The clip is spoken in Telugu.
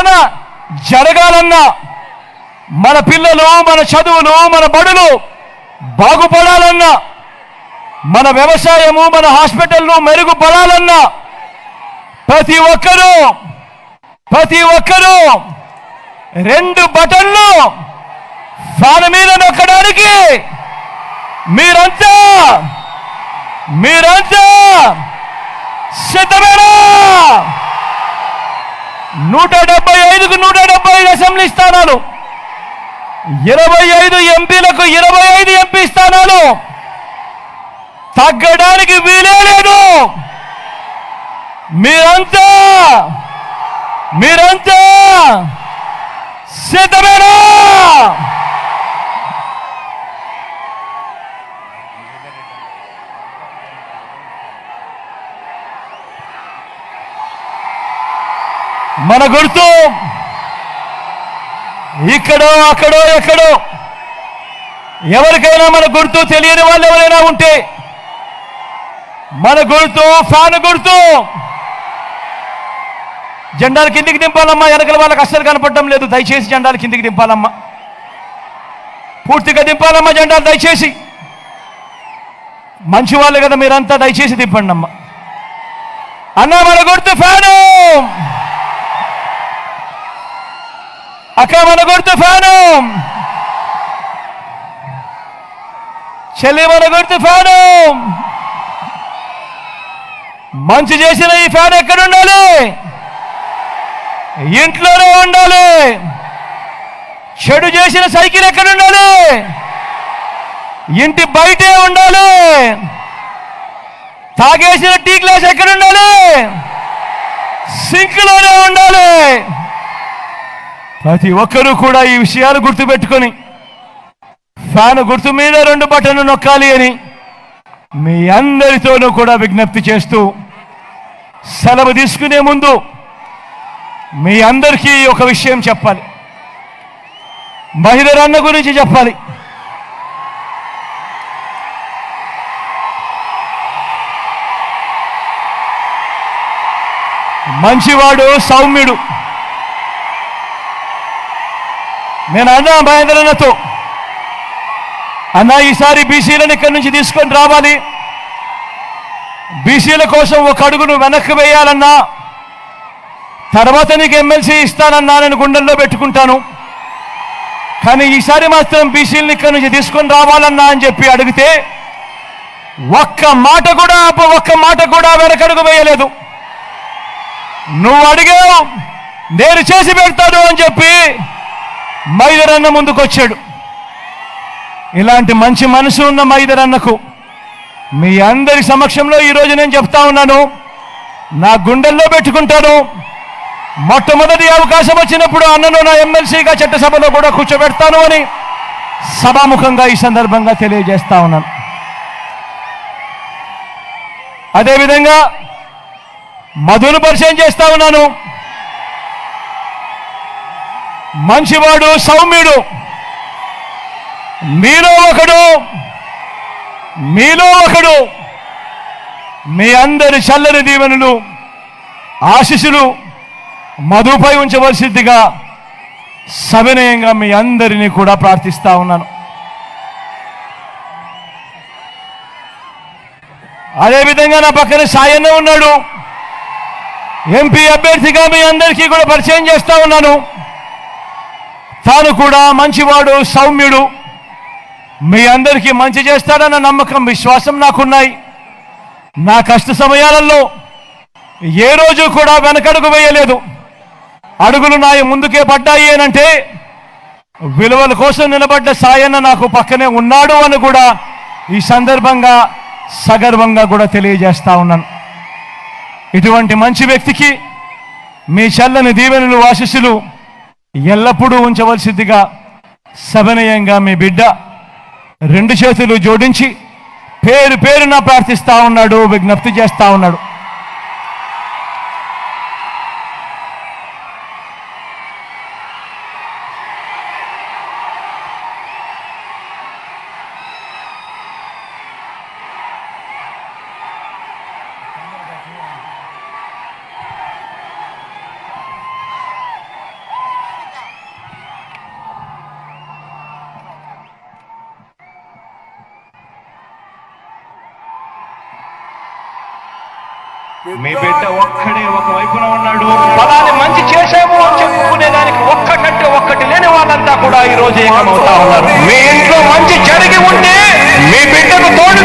పరిపాలన జరగాలన్నా, మన పిల్లలు, మన చదువులు, మన బడులు బాగుపడాలన్నా, మన వ్యవసాయము, మన హాస్పిటల్ను మెరుగుపడాలన్నా ప్రతి ఒక్కరూ 2 బటన్లు ఫ్యాన్ మీద నొక్కడానికి మీరంతా సిద్ధమేనా? 175కు 175 అసెంబ్లీ స్థానాలు, 25 ఎంపీలకు 25 ఎంపీ స్థానాలు, తగ్గడానికి వీలే లేదు. మీరంతా సిద్ధమేనా? మన గుర్తు ఇక్కడో అక్కడో ఎక్కడో, ఎవరికైనా మన గుర్తు తెలియని వాళ్ళు ఎవరైనా ఉంటే, మన గుర్తు ఫ్యాన్ గుర్తు. జెండాలు కిందికి దింపాలమ్మా. వెనకల వాళ్ళకి అస్సలు కనపడడం లేదు. దయచేసి జెండాలు కిందికి దింపాలమ్మా. పూర్తిగా దింపాలమ్మా జెండాలు దయచేసి. మంచి వాళ్ళు కదా మీరంతా, దయచేసి దింపండి అమ్మా. అన్నా మన గుర్తు ఫ్యాను, అక్క మన గుర్తు ఫ్యాను, చెల్లి మన గుర్తు ఫ్యాను. మంచి చేసిన ఈ ఫ్యాన్ ఎక్కడ ఉండాలి? ఇంట్లోనే ఉండాలి. చెడు చేసిన సైకిల్ ఎక్కడ ఉండాలి? ఇంటి బయటే ఉండాలి. తాగేసిన టీ గ్లాస్ ఎక్కడ ఉండాలి? సింక్లోనే ఉండాలి. ప్రతి ఒక్కరూ కూడా ఈ విషయాలు గుర్తుపెట్టుకొని ఫ్యాన్ గుర్తు మీద 2 బటన్లు నొక్కాలి అని మీ అందరితోనూ కూడా విజ్ఞప్తి చేస్తూ సెలవు తీసుకునే ముందు మీ అందరికీ ఒక విషయం చెప్పాలి. మహిళర్ అన్న గురించి చెప్పాలి. మంచివాడు, సౌమ్యుడు. నేను అన్నా మహేందర్ అన్నతో, అన్నా ఈసారి బీసీలను ఇక్కడి నుంచి తీసుకొని రావాలి, బీసీల కోసం ఒక అడుగును వెనక్కి వేయాలన్నా, తర్వాత నీకు ఎమ్మెల్సీ ఇస్తానన్నా నేను గుండెల్లో పెట్టుకుంటాను, కానీ ఈసారి మాత్రం బీసీలను ఇక్కడి నుంచి తీసుకొని రావాలన్నా అని చెప్పి అడిగితే ఒక్క మాట కూడా వెనకడుగు వేయలేదు. నువ్వు అడిగావు, నేను చేసి పెడతాను అని చెప్పి మైదర్ అన్న ముందుకొచ్చాడు. ఇలాంటి మంచి మనసు ఉన్న మైదర్ అన్నకు మీ అందరి సమక్షంలో ఈరోజు నేను చెప్తా ఉన్నాను, నా గుండెల్లో పెట్టుకుంటాను. మొట్టమొదటి అవకాశం వచ్చినప్పుడు అన్నను నా ఎమ్మెల్సీగా చట్టసభలో కూడా కూర్చోబెడతాను అని సభాముఖంగా ఈ సందర్భంగా తెలియజేస్తా ఉన్నాను. అదేవిధంగా మధును పరిచయం చేస్తా ఉన్నాను. మంచివాడు, సౌమ్యుడు. మీలో ఒకడు మీ అందరి చల్లని దీవెనలు, ఆశీస్సులు మధుపై ఉంచవలసిందిగా సవినయంగా మీ అందరినీ కూడా ప్రార్థిస్తా ఉన్నాను. అదేవిధంగా నా పక్కన సాయన్న ఉన్నాడు. ఎంపీ అభ్యర్థిగా మీ అందరికీ కూడా పరిచయం చేస్తా ఉన్నాను. తాను కూడా మంచివాడు, సౌమ్యుడు. మీ అందరికీ మంచి చేస్తాడన్న నమ్మకం, విశ్వాసం నాకున్నాయి. నా కష్ట సమయాలలో ఏ రోజు కూడా వెనకడుగు వేయలేదు. అడుగులు నా ముందుకే పడ్డాయి అనంటే విలువల కోసం నిలబడ్డ సాయన్న నాకు పక్కనే ఉన్నాడు అని కూడా ఈ సందర్భంగా సగర్వంగా కూడా తెలియజేస్తా ఉన్నాను. ఇటువంటి మంచి వ్యక్తికి మీ చల్లని దీవెనలు, ఆశీస్సులు ఎల్లప్పుడూ ఉంచవలసిందిగా సవినయంగా మీ బిడ్డ 2 చేతులు జోడించి పేరు పేరున ప్రార్థిస్తా ఉన్నాడు, విజ్ఞప్తి చేస్తా ఉన్నాడు. మీ బిడ్డ ఒక్కడే ఒక వైపున ఉన్నాడు. ఫలాన్ని మంచి చేశాము అని చెప్పుకునే దానికి ఒక్కటంటే ఒక్కటి లేని వాళ్ళంతా కూడా ఈ రోజు ఏకమవుతా ఉన్నారు. మీ ఇంట్లో మంచి జరిగి ఉంటే మీ బిడ్డకు తోడు